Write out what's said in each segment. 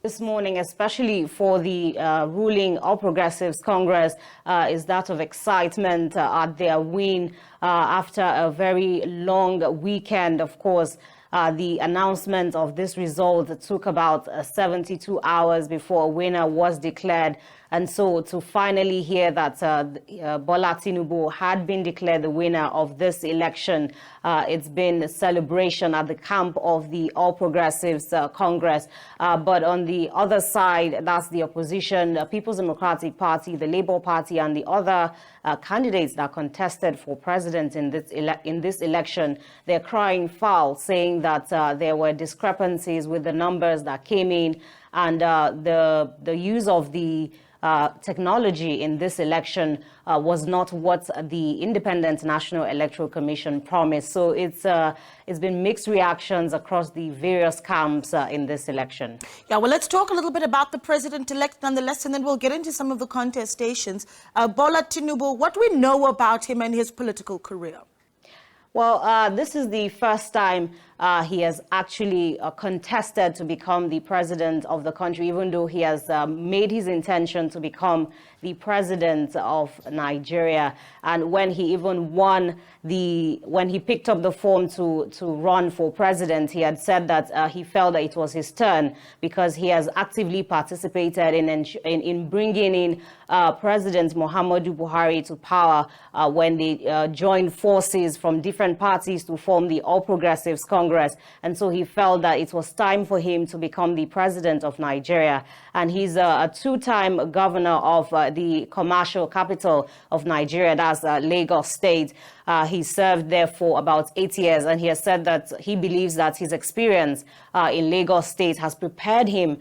This morning, especially for the ruling All Progressives Congress, is that of excitement at their win after a very long weekend. Of course, the announcement of this result took about 72 hours before a winner was declared. And so to finally hear that Bola Tinubu had been declared the winner of this election, it's been a celebration at the camp of the All Progressives Congress. But on the other side, that's the opposition, the People's Democratic Party, the Labour Party, and the other candidates that contested for president in this election. They're crying foul, saying that there were discrepancies with the numbers that came in, and the use of the technology in this election was not what the Independent National Electoral Commission promised. So it's been mixed reactions across the various camps in this election. Yeah, well, let's talk a little bit about the president-elect nonetheless, and then we'll get into some of the contestations. Bola Tinubu, what do we know about him and his political career? Well, this is the first time he has actually contested to become the president of the country, even though he has made his intention to become the president of Nigeria. And when he even when he picked up the form to run for president, he had said that he felt that it was his turn because he has actively participated in bringing in President Muhammadu Buhari to power when they joined forces from different parties to form the All Progressives Congress. And so he felt that it was time for him to become the president of Nigeria. And he's a two-time governor of the commercial capital of Nigeria, that's Lagos State. He served there for about 8 years, and he has said that he believes that his experience in Lagos State has prepared him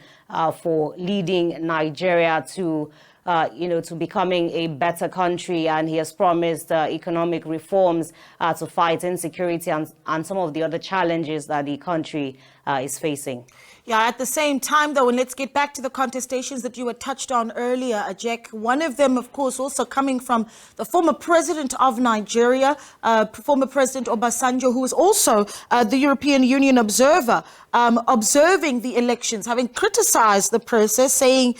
for leading Nigeria to to becoming a better country, and he has promised economic reforms to fight insecurity and some of the other challenges that the country is facing. Yeah, at the same time, though, and let's get back to the contestations that you had touched on earlier, Ajek. One of them, of course, also coming from the former president of Nigeria, former President Obasanjo, who is also the European Union observer, observing the elections, having criticized the process, saying,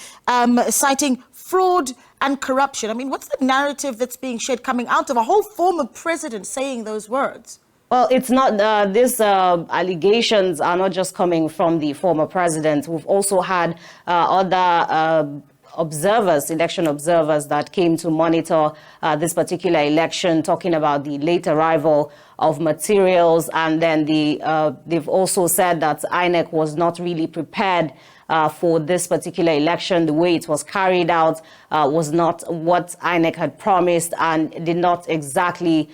citing fraud and corruption. I mean, what's the narrative that's being shared coming out of a whole former president saying those words? Well, it's not, these allegations are not just coming from the former president. We've also had other observers, election observers that came to monitor this particular election, talking about the late arrival of materials. And then they've also said that INEC was not really prepared for this particular election. The way it was carried out was not what INEC had promised and did not exactly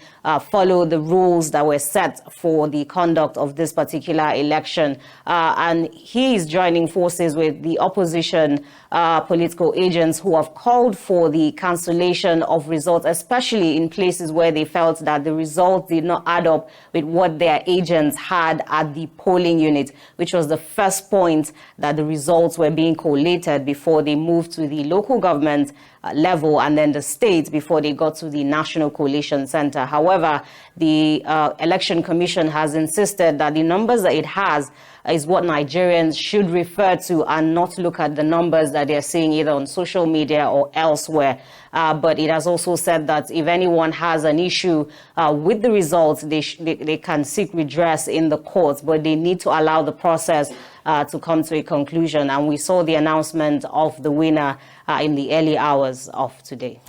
follow the rules that were set for the conduct of this particular election. And he is joining forces with the opposition political agents who have called for the cancellation of results, especially in places where they felt that the results did not add up with what their agents had at the polling unit, which was the first point that the results were being collated before they moved to the local government level and then the state before they got to the National Coalition Center. However, the Election Commission has insisted that the numbers that it has is what Nigerians should refer to and not look at the numbers that they're seeing either on social media or elsewhere. But it has also said that if anyone has an issue with the results, they can seek redress in the courts, but they need to allow the process to come to a conclusion. And we saw the announcement of the winner in the early hours of today.